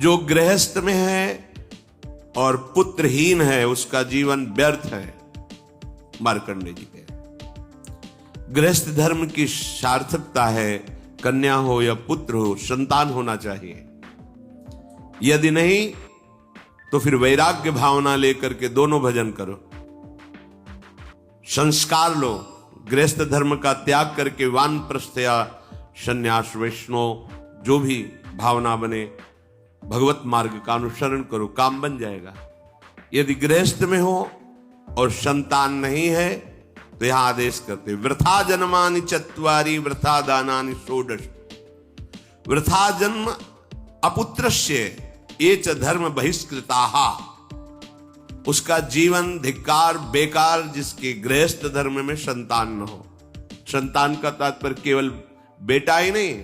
जो गृहस्थ में है और पुत्रहीन है उसका जीवन व्यर्थ है। मार्कंडेय जी कहे गृहस्थ धर्म की सार्थकता है कन्या हो या पुत्र हो, संतान होना चाहिए। यदि नहीं तो फिर वैराग्य भावना लेकर के दोनों भजन करो, संस्कार लो, गृहस्थ धर्म का त्याग करके वानप्रस्थ या संन्यास वैष्णव जो भी भावना बने भगवत मार्ग का अनुसरण करो, काम बन जाएगा। यदि गृहस्थ में हो और संतान नहीं है तो यहां आदेश करते वृथा जन्मानि चत्वारि वृथा दानानि षोडश। वृथा जन्म अपुत्रस्य ये च धर्म बहिष्कृताः, उसका जीवन धिक्कार बेकार जिसके गृहस्थ धर्म में संतान न हो। संतान का तात्पर्य केवल बेटा ही नहीं,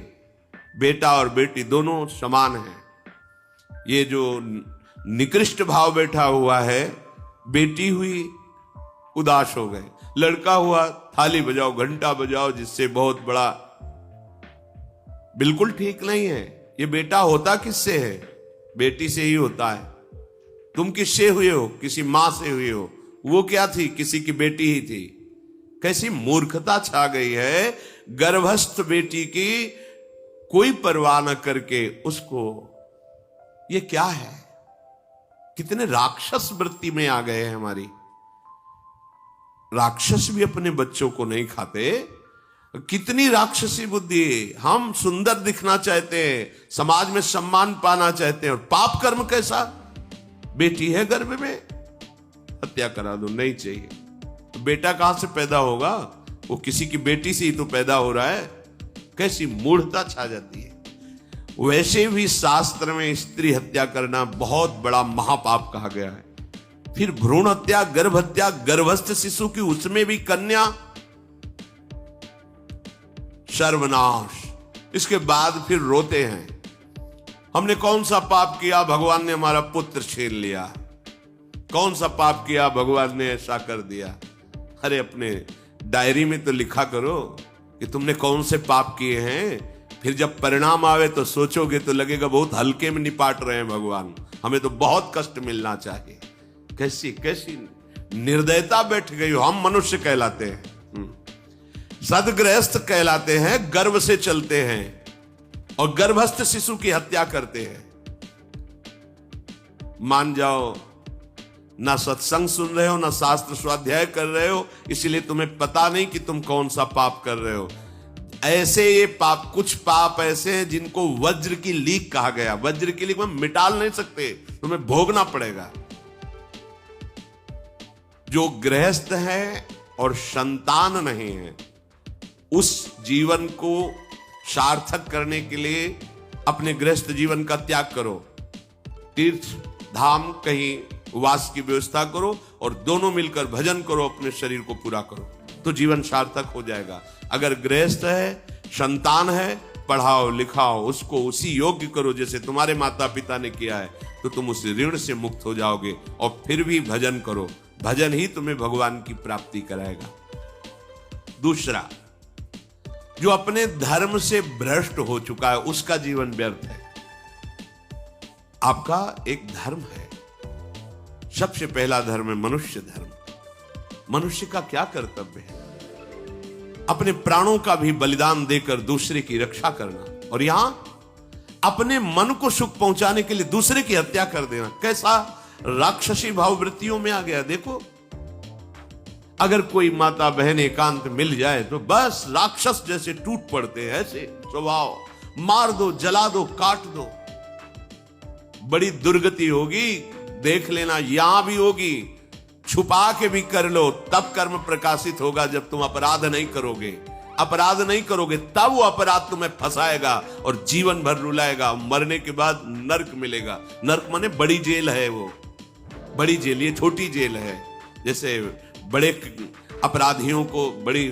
बेटा और बेटी दोनों समान हैं। ये जो निकृष्ट भाव बैठा हुआ है, बेटी हुई उदास हो गए, लड़का हुआ थाली बजाओ घंटा बजाओ, जिससे बहुत बड़ा, बिल्कुल ठीक नहीं है। ये बेटा होता किससे है? बेटी से ही होता है। तुम किससे हुए हो? किसी मां से हुए हो। वो क्या थी? किसी की बेटी ही थी। कैसी मूर्खता छा गई है, गर्भस्थ बेटी की कोई परवाह न करके उसको, ये क्या है? कितने राक्षस वृत्ति में आ गए हैं हमारी। राक्षस भी अपने बच्चों को नहीं खाते। कितनी राक्षसी बुद्धि। हम सुंदर दिखना चाहते हैं, समाज में सम्मान पाना चाहते हैं, और पाप कर्म कैसा? बेटी है गर्भ में, हत्या करा दो, नहीं चाहिए। तो बेटा कहां से पैदा होगा? वो किसी की बेटी से ही तो पैदा हो रहा है। कैसी मूढ़ता छा जाती है। वैसे भी शास्त्र में स्त्री हत्या करना बहुत बड़ा महापाप कहा गया है। फिर भ्रूण हत्या, गर्भ हत्या, गर्भस्थ शिशु की, उसमें भी कन्या, सर्वनाश। इसके बाद फिर रोते हैं, हमने कौन सा पाप किया, भगवान ने हमारा पुत्र छीन लिया। कौन सा पाप किया, भगवान ने ऐसा कर दिया। अरे अपने डायरी में तो लिखा करो कि तुमने कौन से पाप किए हैं। फिर जब परिणाम आवे तो सोचोगे तो लगेगा बहुत हल्के में निपाट रहे हैं भगवान, हमें तो बहुत कष्ट मिलना चाहिए। कैसी कैसी निर्दयता बैठ गई हो। हम मनुष्य कहलाते हैं, सदगृहस्थ कहलाते हैं, गर्भ से चलते हैं और गर्भस्थ शिशु की हत्या करते हैं। मान जाओ, ना सत्संग सुन रहे हो, ना शास्त्र स्वाध्याय कर रहे हो, इसलिए तुम्हें पता नहीं कि तुम कौन सा पाप कर रहे हो। ऐसे ये पाप, कुछ पाप ऐसे हैं जिनको वज्र की लीक कहा गया। वज्र की लीक में मिटाल नहीं सकते, तुम्हें भोगना पड़ेगा। जो गृहस्थ है और संतान नहीं है, उस जीवन को सार्थक करने के लिए अपने गृहस्थ जीवन का त्याग करो। तीर्थ धाम कहीं वास की व्यवस्था करो और दोनों मिलकर भजन करो, अपने शरीर को पूरा करो, तो जीवन सार्थक हो जाएगा। अगर गृहस्थ है, संतान है, पढ़ाओ लिखाओ, उसको उसी योग्य करो जैसे तुम्हारे माता पिता ने किया है, तो तुम उस ऋण से मुक्त हो जाओगे। और फिर भी भजन करो, भजन ही तुम्हें भगवान की प्राप्ति कराएगा। दूसरा, जो अपने धर्म से भ्रष्ट हो चुका है उसका जीवन व्यर्थ है। आपका एक धर्म है, सबसे पहला धर्म है मनुष्य धर्म। मनुष्य का क्या कर्तव्य है? अपने प्राणों का भी बलिदान देकर दूसरे की रक्षा करना, और यहां अपने मन को सुख पहुंचाने के लिए दूसरे की हत्या कर देना। कैसा राक्षसी भाव वृत्तियों में आ गया। देखो, अगर कोई माता बहन एकांत मिल जाए तो बस राक्षस जैसे टूट पड़ते हैं। ऐसे स्वभाव, मार दो, जला दो, काट दो। बड़ी दुर्गति होगी, देख लेना, यहां भी होगी। छुपा के भी कर लो, तब कर्म प्रकाशित होगा। जब तुम अपराध नहीं करोगे, अपराध नहीं करोगे, तब वो अपराध तुम्हें फंसाएगा और जीवन भर रुलाएगा। मरने के बाद नर्क मिलेगा। नर्क माने बड़ी जेल है, वो बड़ी जेल, ये छोटी जेल है। जैसे बड़े अपराधियों को बड़ी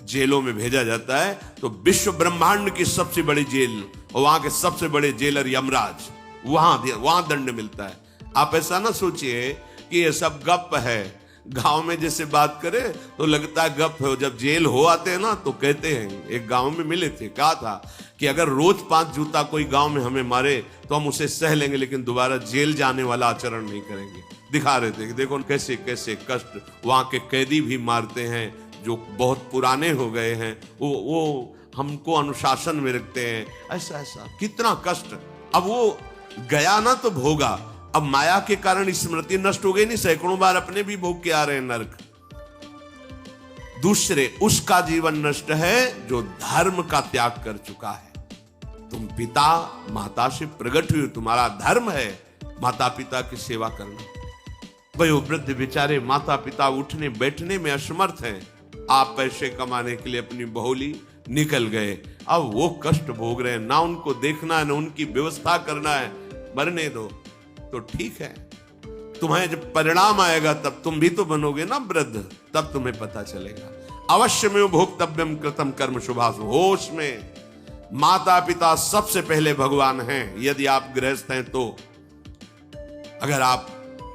जेलों में भेजा जाता है, तो विश्व ब्रह्मांड की सबसे बड़ी जेल और वहां के सबसे बड़े जेलर यमराज, वहां दंड मिलता है। आप ऐसा ना सोचिए कि ये सब गप है। गांव में जैसे बात करे तो लगता है गप है, जब जेल हो आते हैं ना तो कहते हैं। एक गांव में मिले थे, कहा था कि अगर रोज 5 जूता कोई गांव में हमें मारे तो हम उसे सह लेंगे, लेकिन दोबारा जेल जाने वाला आचरण नहीं करेंगे। दिखा रहे थे कि देखो कैसे कैसे कष्ट वहां के कैदी भी मारते हैं जो बहुत पुराने हो गए हैं, वो हमको अनुशासन में रखते हैं, ऐसा ऐसा कितना कष्ट। अब वो गया ना तो भोगा, अब माया के कारण स्मृति नष्ट हो गई नहीं, सैकड़ों बार अपने भी भोग के आ रहे हैं नरक। दूसरे उसका जीवन नष्ट है जो धर्म का त्याग कर चुका है। तुम पिता माता से प्रकट हुए, तुम्हारा धर्म है माता पिता की सेवा करना। भाई वो वृद्ध बेचारे माता पिता उठने बैठने में असमर्थ हैं, आप पैसे कमाने के लिए अपनी बहुली निकल गए, अब वो कष्ट भोग रहे हैं, ना उनको देखना है ना उनकी व्यवस्था करना है, मरने दो तो ठीक है। तुम्हें जब परिणाम आएगा तब तुम भी तो बनोगे ना वृद्ध, तब तुम्हें पता चलेगा। अवश्य में भोक्तव्यम कृतम कर्म शुभाशु। होश में माता पिता सबसे पहले भगवान हैं यदि आप गृहस्थ हैं तो। अगर आप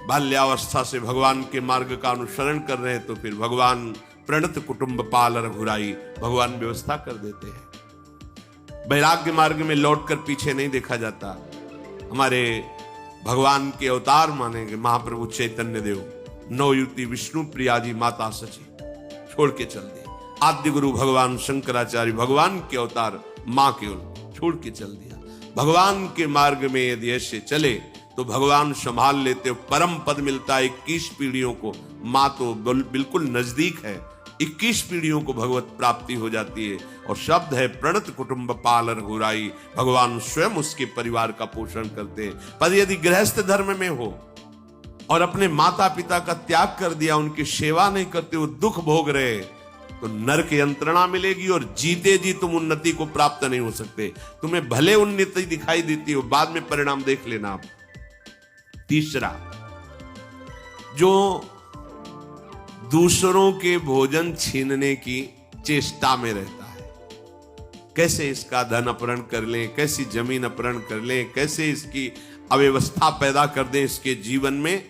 बाल्यावस्था से भगवान के मार्ग का अनुसरण कर रहे हैं तो फिर भगवान प्रणत कुटुंब पाल रघुराई, भगवान व्यवस्था कर देते हैं। वैराग्य मार्ग में लौटकर पीछे नहीं देखा जाता। हमारे भगवान के अवतार मानेंगे महाप्रभु चैतन्य देव, नवयुति विष्णु प्रिया जी माता सची छोड़ के चल दिए। आद्य गुरु भगवान शंकराचार्य भगवान के अवतार मां केवल छोड़ के चल दिया। भगवान के मार्ग में यदि ऐसे चले तो भगवान संभाल लेते, परम पद मिलता है 21 पीढ़ियों को। मां तो बिल्कुल नजदीक है, 21 पीढ़ियों को भगवत प्राप्ति हो जाती है। और शब्द है प्रणत कुटुंब पाल रघुराई, भगवान स्वयं उसके परिवार का पोषण करते हैं। पर यदि गृहस्थ धर्म में हो और अपने माता पिता का त्याग कर दिया, उनकी सेवा नहीं करते, वो दुख भोग रहे, तो नरक यंत्रणा मिलेगी और जीते जी तुम उन्नति को प्राप्त नहीं हो सकते। तुम्हें भले उन्नति दिखाई देती हो, बाद में परिणाम देख लेना आप। तीसरा, जो दूसरों के भोजन छीनने की चेष्टा में रहता है, कैसे इसका धन अपहरण कर लें, कैसी जमीन अपहरण कर लें, कैसे इसकी अव्यवस्था पैदा कर दें इसके जीवन में,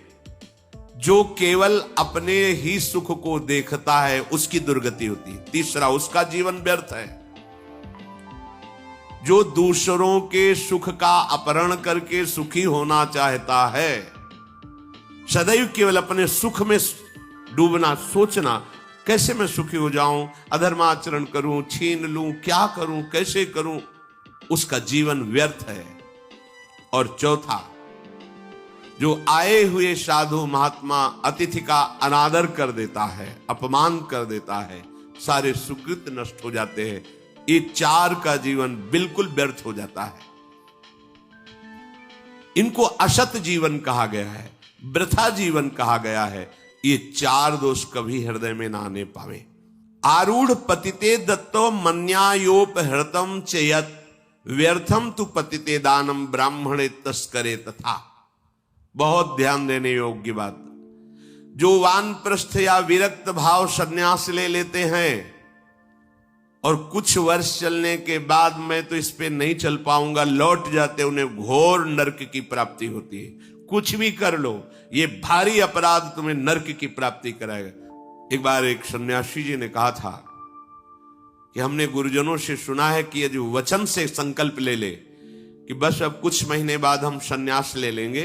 जो केवल अपने ही सुख को देखता है उसकी दुर्गति होती है। तीसरा, उसका जीवन व्यर्थ है। जो दूसरों के सुख का अपहरण करके सुखी होना चाहता है, सदैव केवल अपने सुख में डूबना, सोचना कैसे मैं सुखी हो जाऊं, अधर्माचरण करूं, छीन लूं, क्या करूं, कैसे करूं, उसका जीवन व्यर्थ है। और चौथा, जो आए हुए साधु महात्मा अतिथि का अनादर कर देता है, अपमान कर देता है, सारे सुकृत नष्ट हो जाते हैं। ये 4 का जीवन बिल्कुल व्यर्थ हो जाता है। इनको असत जीवन कहा गया है, वृथा जीवन कहा गया है। ये 4 दोष कभी हृदय में ना आने पावे। आरूढ़ पतिते दत्तो मन्यायोपहृतम चेयत, व्यर्थम तु पतिते दानम ब्राह्मणे तस्करे तथा। बहुत ध्यान देने योग्य बात। जो वानप्रस्थ या विरक्त भाव संन्यास ले लेते हैं और कुछ वर्ष चलने के बाद मैं तो इस पे नहीं चल पाऊंगा लौट जाते, उन्हें घोर नरक की प्राप्ति होती है। कुछ भी कर लो, ये भारी अपराध तुम्हें नरक की प्राप्ति कराएगा। एक बार एक सन्यासी जी ने कहा था कि हमने गुरुजनों से सुना है कि यदि वचन से संकल्प ले ले कि बस अब कुछ महीने बाद हम सन्यास ले लेंगे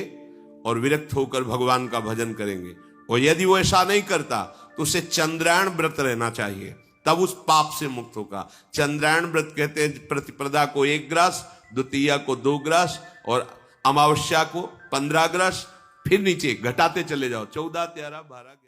और विरक्त होकर भगवान का भजन करेंगे, और यदि वो ऐसा नहीं करता तो उसे चंद्रायण व्रत रहना चाहिए, तब उस पाप से मुक्त होगा। चंद्रायण व्रत कहते हैं प्रतिपदा को 1 ग्रास, द्वितीया को 2 ग्रास और अमावस्या को 15 ग्रास, फिर नीचे घटाते चले जाओ, 14, 13, 12, 11।